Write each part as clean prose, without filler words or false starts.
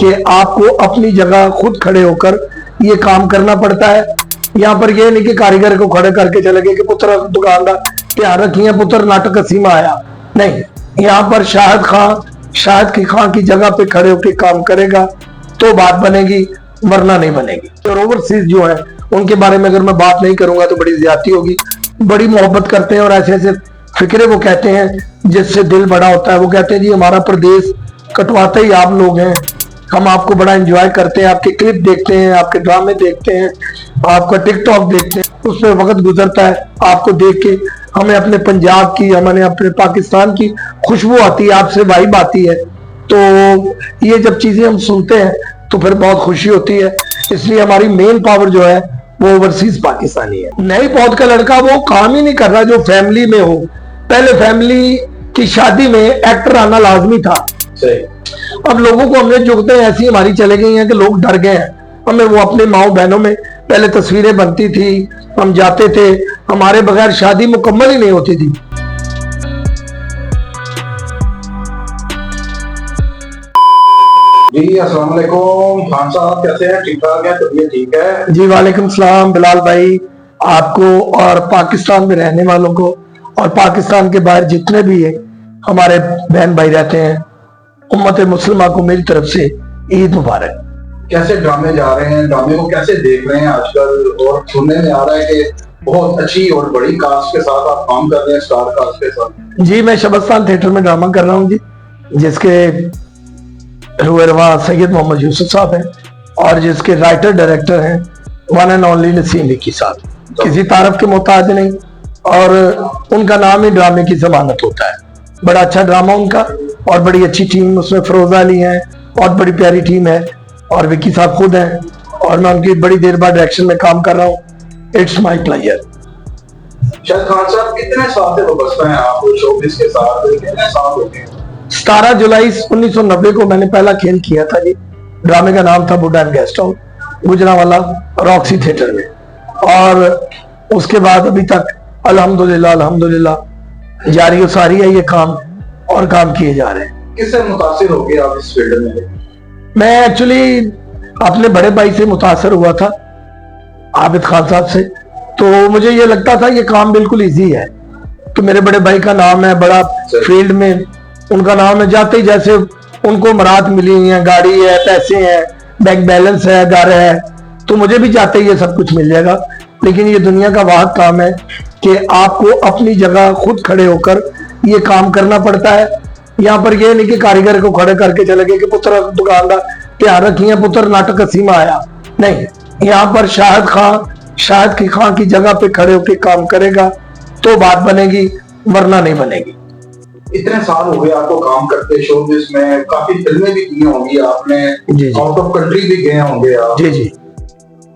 कि आपको अपनी जगह खुद खड़े होकर ये काम करना पड़ता है। यहाँ पर ये नहीं कि कारीगर को खड़े करके चले गए कि पुत्र दुकानदार ध्यान रखिए पुत्र नाटक सीमा आया, नहीं, यहाँ पर शाहिद खां की जगह पे खड़े होकर काम करेगा तो बात बनेगी, वरना नहीं बनेगी। और ओवरसीज जो है उनके बारे में अगर मैं बात नहीं करूंगा तो बड़ी ज्यादती होगी। बड़ी मोहब्बत करते हैं और ऐसे ऐसे फिक्रे वो कहते हैं जिससे दिल बड़ा होता है। वो कहते हैं जी हमारा प्रदेश कटवाते ही आप लोग हैं, हम आपको बड़ा एंजॉय करते हैं, आपके क्लिप देखते हैं, आपके ड्रामे देखते हैं, आपका टिकटॉक देखते हैं, उसमें वक्त गुजरता है आपको देख के हमें अपने पंजाब की, हमें अपने पाकिस्तान की खुशबू आती है, आपसे वाइब आती है। तो ये जब चीजें हम सुनते हैं तो फिर बहुत खुशी होती है। इसलिए हमारी मेन पावर जो है वो ओवरसीज पाकिस्तानी है। नई पौध का लड़का वो काम ही नहीं कर रहा जो फैमिली में हो। पहले फैमिली की शादी में एक्टर आना लाजमी था। अब लोगों को हमने जुगते ऐसी हमारी चले गई हैं कि लोग डर गए हैं। हमें वो अपने माओ बहनों में पहले तस्वीरें बनती थी, हम जाते थे, हमारे बगैर शादी मुकम्मल ही नहीं होती थी। जी अस्सलाम वालेकुम खान साहब, कैसे हैं? ठीक ठाक है? तबीयत ठीक है? जी वालेकुम सलाम बिलाल भाई, आपको और पाकिस्तान में रहने वालों को और पाकिस्तान के बाहर जितने भी है हमारे बहन भाई रहते हैं, उम्मत मुस्लिमा को मेरी तरफ से ईद मुबारक। कैसे ड्रामे जा रहे हैं, ड्रामे को कैसे देख रहे हैं आजकल? और सुनने में आ रहा है कि बहुत अच्छी और बड़ी कास्ट के साथ आप काम कर रहे हैं, स्टार कास्ट के साथ। जी मैं शबस्तान थिएटर में ड्रामा कर रहा हूँ जी, जिसके रुएरवा सैयद मोहम्मद यूसुफ साहब हैं और जिसके राइटर डायरेक्टर हैं one and only Naseem Vicky साहब। किसी तारफ के मोहताज नहीं और उनका नाम ही ड्रामे की जमानत होता है। बड़ा अच्छा ड्रामा उनका और बड़ी अच्छी टीम, उसमें फरोजा अली है और बड़ी प्यारी टीम है और विकी साहब खुद हैं और मैं उनकी बड़ी देर बाद डायरेक्शन में काम कर रहा हूँ। It's my pleasure. Shahid Khan साहब कितने साल से वाबस्ता हैं आप शोबिज़ के साथ? कितने साल हो गए? 17 जुलाई 1990 को मैंने पहला खेल किया था जी। ड्रामे का नाम था बुड्ढा and guest house, Gujranwala Roxy theatre में। और उसके बाद अभी तक अल्हम्दुलिल्लाह जारी और सारी है ये काम और काम किए जा रहे हैं। किससे मुतासिर हो गए आप इस फील्ड में? मैं एक्चुअली अपने बड़े भाई से मुतासर हुआ था, आबिद खान साहब से। तो मुझे ये लगता था ये काम बिल्कुल इजी है। तो मेरे बड़े भाई का नाम है, बड़ा फील्ड में उनका नाम है, जाते ही जैसे उनको मराद मिली हुई है, गाड़ी है, पैसे हैं, बैंक बैलेंस है, घर है, तो मुझे भी जाते ही ये सब कुछ मिल जाएगा। लेकिन ये दुनिया का वाहिद काम है कि आपको अपनी जगह खुद खड़े होकर ये काम करना पड़ता है। यहाँ पर ये नहीं कि कारीगर को खड़े करके चले गए कि पुत्र दुकानदार ध्यान रखिए पुत्र नाटक सीमा आया, नहीं, यहाँ पर शाहिद खां की जगह पे खड़े होकर काम करेगा तो बात बनेगी, वरना नहीं बनेगी। इतने साल हो गए आपको काम करते शोबिज़ में, काफी फिल्में भी की होंगी आपने, आउट ऑफ कंट्री भी गए होंगे आप। जी जी।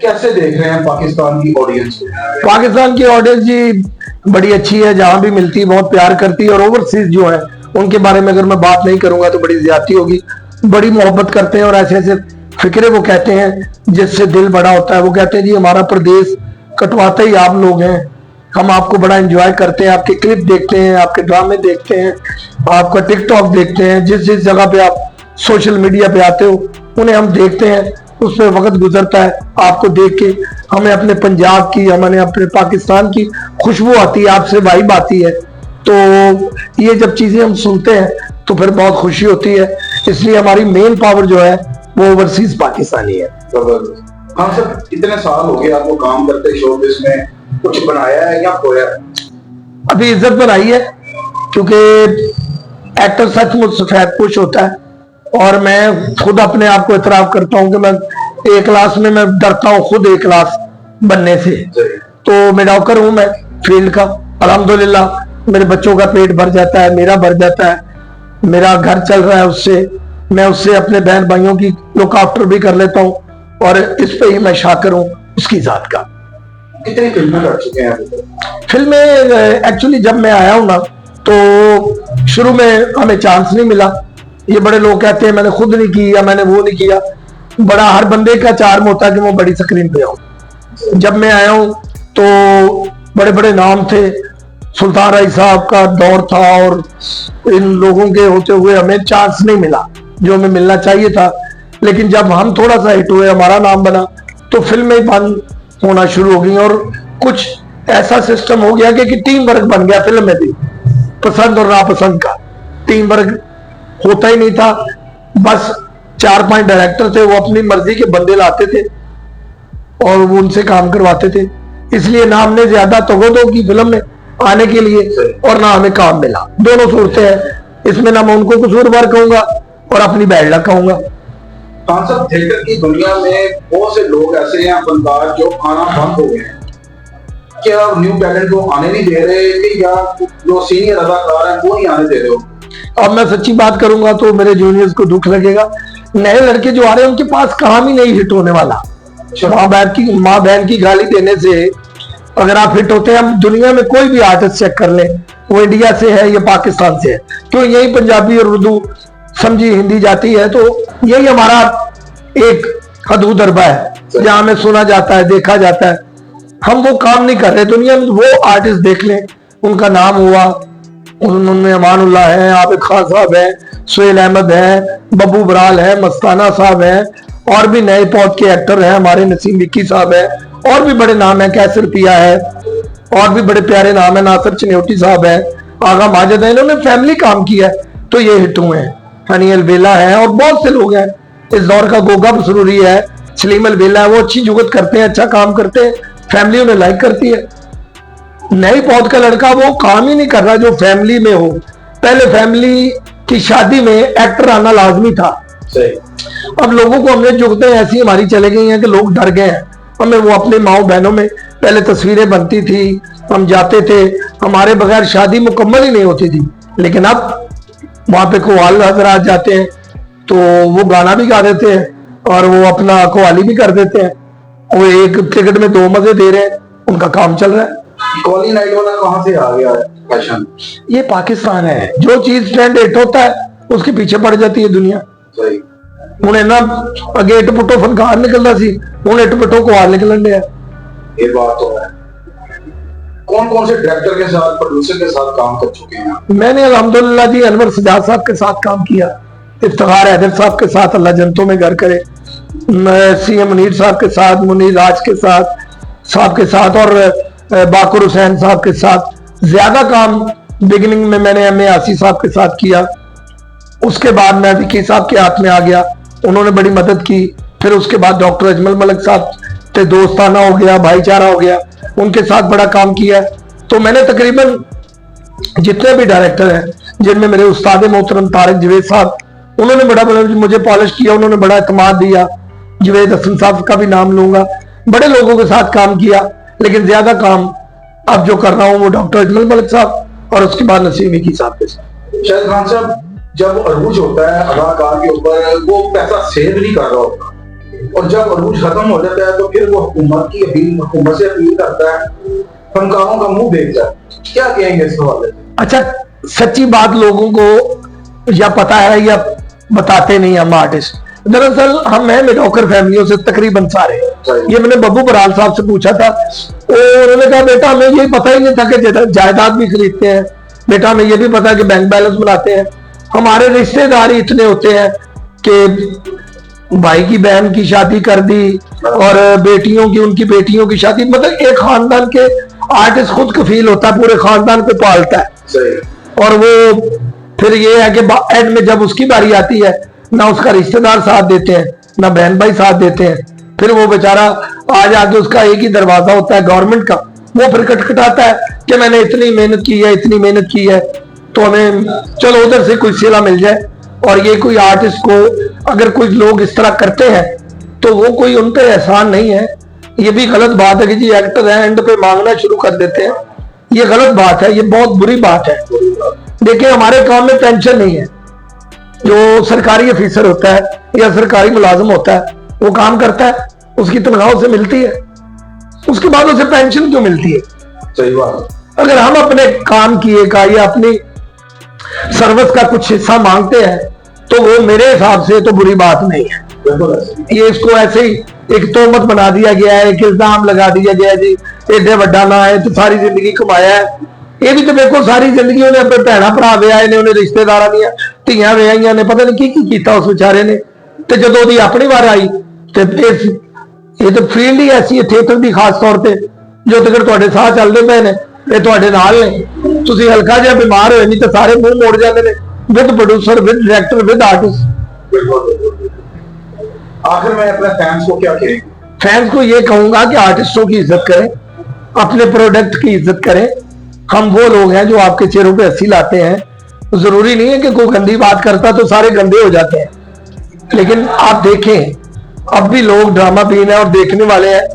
कैसे देख रहे हैं पाकिस्तान की ऑडियंस? पाकिस्तान की ऑडियंस जी बड़ी अच्छी है, जहां भी मिलती है बहुत प्यार करती है। और ओवरसीज जो है उनके बारे में अगर मैं बात नहीं करूंगा तो बड़ी ज्यादती होगी। बड़ी मोहब्बत करते हैं और ऐसे ऐसे फिक्रे वो कहते हैं जिससे दिल बड़ा होता है। वो कहते हैं जी हमारा प्रदेश कटवाते ही आप लोग हैं, हम आपको बड़ा एंजॉय करते हैं, आपके क्लिप देखते हैं, आपके ड्रामे देखते हैं, आपका टिकटॉक देखते हैं, जिस जिस जगह पे आप सोशल मीडिया पे आते हो उन्हें हम देखते हैं, उसमें वक्त गुजरता है आपको देख के हमें अपने पंजाब की, हमें अपने पाकिस्तान की खुशबू आती है, आपसे वाइब आती है। तो ये जब चीजें हम सुनते हैं तो फिर बहुत खुशी होती है। इसलिए हमारी मेन पावर जो है वो ओवरसीज पाकिस्तानी है। हाँ सर, इतने साल हो गए आपको काम करते शोबिज़ में, कुछ बनाया है या खोया है? अभी इज्जत बनाई है, क्योंकि एक्टर सचमुच सफेदपोश होता है और मैं खुद अपने आप को इतराफ करता हूं कि मैं ए क्लास में मैं डरता हूं खुद ए क्लास बनने से। तो मेडियोकर हूं मैं फील्ड का, अल्हम्दुलिल्लाह मेरे बच्चों का पेट भर जाता है, मेरा भर जाता है, मेरा घर चल रहा है उससे, मैं उससे अपने बहन भाइयों की लुक आफ्टर भी कर लेता हूँ और इस पे ही मैं शाकिर हूँ उसकी जात का। कितनी फिल्में कर चुके हैं अभी तक? फिल्में एक्चुअली जब मैं आया हूं ना तो शुरू में हमें चांस नहीं मिला। ये बड़े लोग कहते हैं मैंने खुद नहीं किया, मैंने वो नहीं किया। बड़ा हर बंदे का चार्म होता है कि वो बड़ी स्क्रीन पे आऊं। जब मैं आया हूं तो बड़े बड़े नाम थे, सुल्तान राय साहब का दौर था और इन लोगों के होते हुए हमें चांस नहीं मिला जो हमें मिलना चाहिए था। लेकिन जब हम थोड़ा सा हिट हुए, हमारा नाम बना, तो फिल्में बंद होना शुरू हो गई। और कुछ ऐसा सिस्टम हो गया कि टीम वर्क बन गया फिल्म में भी, पसंद और नापसंद का टीम वर्क होता ही नहीं था। बस 4-5 डायरेक्टर थे, वो अपनी मर्जी के बंदे लाते थे और वो उनसे काम करवाते थे। इसलिए ना हमने ज्यादा तगोदो की फिल्म में आने के लिए और ना हमें काम मिला। दोनों सूरतें हैं इसमें, ना मैं उनको कसूरवार कहूंगा और अपनी बैड लक कहूंगा। खान साहब, थिएटर की दुनिया में बहुत से लोग ऐसे हैं फनकार जो आना बंद हो गए हैं। क्या न्यू टैलेंट को आने नहीं दे रहे कि या जो सीनियर अदाकार हैं वो नहीं आने दे रहे हो? अब मैं सच्ची बात करूंगा तो मेरे जूनियर्स को दुख लगेगा। नए लड़के जो आ रहे हैं उनके पास काम ही नहीं हिट होने वाला। माँ बहन की गाली देने से अगर आप हिट होते हैं, हम दुनिया में कोई भी आर्टिस्ट चेक कर लें, वो इंडिया से है या पाकिस्तान से है, क्यों यही पंजाबी और उर्दू समझी हिंदी जाती है, तो यही हमारा एक हदूद अरबा है जहां हमें सुना जाता है, देखा जाता है। हम वो काम नहीं कर रहे दुनिया में। वो आर्टिस्ट देख लें, उनका नाम हुआ, उनमें अमानुल्लाह है, आबिद खान साहब है, सुहेल अहमद है, बब्बू बराल है, मस्ताना साहब है, और भी नए पौध के एक्टर हैं हमारे, नसीम विक्की साहब है, और भी बड़े नाम है, कैसर पिया है, और भी बड़े प्यारे नाम है, नासिर चन्योटी साहब है, आगा माजिद है। इन्होंने फैमिली काम किया है तो ये हिट हुए हैं। हनी अलबेला है और बहुत से लोग हैं इस दौर का। गोगा बसरूरी है, सलीम अलबेला है, वो अच्छी जुगत करते हैं, अच्छा काम करते हैं, फैमिली उन्हें लाइक करती है। नई पौध का लड़का वो काम ही नहीं कर रहा जो फैमिली में हो। पहले फैमिली की शादी में एक्टर आना लाजमी था। सही। अब लोगों को हमने जुगतें ऐसी हमारी चले गई हैं कि लोग डर गए हैं। हमें वो अपने माओ बहनों में पहले तस्वीरें बनती थी, हम जाते थे, हमारे बगैर शादी मुकम्मल ही नहीं होती थी। लेकिन अब वहां पे कव्वाल हजरात जाते हैं तो वो गाना भी गा देते हैं और वो अपना कव्वाली भी कर देते हैं। वो एक टिकट में 2 मजे दे रहे हैं, उनका काम चल रहा है। कॉली नाइट वाला कहां से आ गया फैशन? ये पाकिस्तान है, जो चीज ट्रेंड हिट होता है उसके पीछे पड़ जाती है दुनिया। सही। हुणे ना अगे इट पुटो फनकार निकलता सी, हुण इट पुटो कव्वाल निकलन दिया। ये बात तो है। कौन कौन से डायरेक्टर के साथ, प्रोड्यूसर के साथ काम कर चुके हैं? मैंने अल्हम्दुलिल्लाह जी अनवर सजाद साहब के साथ काम किया, इफ्तिखार हैदर साहब के साथ, अल्लाह जन्नतों में घर करे, सीएम मुनीर साहब के साथ, मुनीर राज के साथ और बाकुर हुसैन साहब के साथ। ज्यादा काम बिगिनिंग में मैंने एम.ए. आसी साहब के साथ किया। उसके बाद मैं विकी साहब के हाथ में आ गया, उन्होंने बड़ी मदद की। फिर उसके बाद डॉक्टर अजमल मलिक साहब से दोस्ताना हो गया, भाईचारा हो गया, उनके साथ बड़ा काम किया। तो मैंने तकरीबन जितने भी डायरेक्टर हैं, जिनमें मेरे उस्ताद मोहतरम तारिक जवेद साहब, उन्होंने बड़ा मुझे पॉलिश किया, उन्होंने बड़ा एतमाद दिया। जवेद हसन साहब का भी नाम लूंगा, बड़े लोगों के साथ काम किया। लेकिन ज्यादा काम अब जो कर रहा हूँ वो डॉक्टर अजमल मलिक साहब और उसके बाद नसीम विकी साहब के साथ। शाहिद खान साहब, जब अरूज होता है अदाकार के ऊपर, वो पैसा सेव नहीं कर रहा होता, और जब अरूज खत्म हो जाता है तो फिर वो हुकूमत से अपील करता है, फनकारों का मुंह देखता है। क्या कहेंगे इस हवाले से? अच्छा, सच्ची बात लोगों को या पता है या बताते नहीं हम आर्टिस्ट। दरअसल हम हैं मेडियोकर फैमिलियों से तकरीबन सारे। ये मैंने बब्बू बराल साहब से पूछा था, उन्होंने कहा बेटा हमें ये पता ही नहीं था कि जायदाद भी खरीदते हैं, बेटा हमें ये भी पता है कि बैंक बैलेंस बनाते हैं। हमारे रिश्तेदार ही इतने होते हैं कि भाई की बहन की शादी कर दी और बेटियों की, उनकी बेटियों की शादी, मतलब एक खानदान के आर्टिस्ट खुद कफील होता है, पूरे खानदान को पालता है। और वो फिर ये है कि एंड में जब उसकी बारी आती है, ना उसका रिश्तेदार साथ देते हैं, ना बहन भाई साथ देते हैं। फिर वो बेचारा आज आके उसका एक ही दरवाजा होता है गवर्नमेंट का, वो फिर खटखटाता है कि मैंने इतनी मेहनत की है, इतनी मेहनत की है, तो हमें चलो उधर से कोई सिला मिल जाए। और ये कोई आर्टिस्ट को अगर कोई लोग इस तरह करते हैं तो वो कोई उन पे एहसान नहीं है। ये भी गलत बात है कि जी एक्टर है एंड पे मांगना शुरू कर देते हैं, ये गलत बात है, ये बहुत बुरी बात है। देखिए हमारे काम में पेंशन नहीं है। जो सरकारी अफीसर होता है या सरकारी मुलाजिम होता है वो काम करता है, उसकी तनख्वाह उसे मिलती है, उसके बाद उसे पेंशन क्यों मिलती है? सही बात। अगर हम अपने काम किए का या अपनी सर्विस का कुछ हिस्सा मांगते हैं तो वो मेरे हिसाब से तो बुरी बात नहीं है। ये इसको ऐसे ही एक तोहमत बना दिया गया है, एक इल्जाम लगा दिया गया है, जी एडे वड्डा ना है तो सारी जिंदगी कमाया है। ये भी तो देखो सारी जिंदगी उन्हें अपने भैन भरा व्याए ने, उन्हें रिश्तेदार दिया धियां व्याइया ने, पता नहीं की कीता उस बेचारे ने। ਤੇ ਜਦੋਂ ਉਹਦੀ ਆਪਣੀ ਵਾਰ ਆਈ ਤੇ ਇਹ ਤਾਂ ਫੀਲਡ ਹੀ ਐਸੀ ਹੈ ਥੀਏਟਰ ਦੀ ਖਾਸ ਤੌਰ ਤੇ ਜੋ ਤੱਕ ਤੁਹਾਡੇ ਸਾਹ ਚੱਲਦੇ ਪਏ ਨੇ ਇਹ ਤੁਹਾਡੇ ਨਾਲ ਨੇ ਤੁਸੀਂ ਹਲਕਾ ਜਿਹਾ ਬਿਮਾਰ ਹੋਏ ਨਹੀਂ ਤਾਂ ਸਾਰੇ ਮੂੰਹ ਮੋੜ ਜਾਂਦੇ ਨੇ with producer with director with artist. आखिर में अपने फैंस को क्या कहेंगे? फैंस को ये कहूंगा कि आर्टिस्टों की इज्जत करें, अपने प्रोडक्ट की इज्जत करें। हम वो लोग हैं जो आपके चेहरों पे हंसी लाते हैं। जरूरी नहीं है कि कोई गंदी बात करता तो सारे गंदे हो जाते हैं, लेकिन आप देखें अब भी लोग ड्रामा बीन है और देखने वाले हैं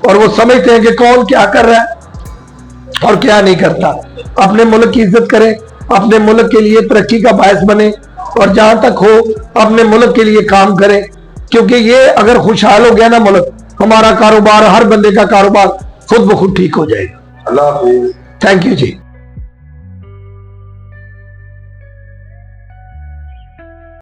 और वो समझते हैं कि कौन क्या कर रहा है और क्या नहीं करता। अपने मुल्क की इज्जत करें, अपने मुल्क के लिए तरक्की का बायस बने और जहां तक हो अपने मुल्क के लिए काम करें, क्योंकि ये अगर खुशहाल हो गया ना मुल्क, हमारा कारोबार हर बंदे का कारोबार खुद ब खुद ठीक हो जाएगा। अल्लाह हाफिज़। Thank you ji.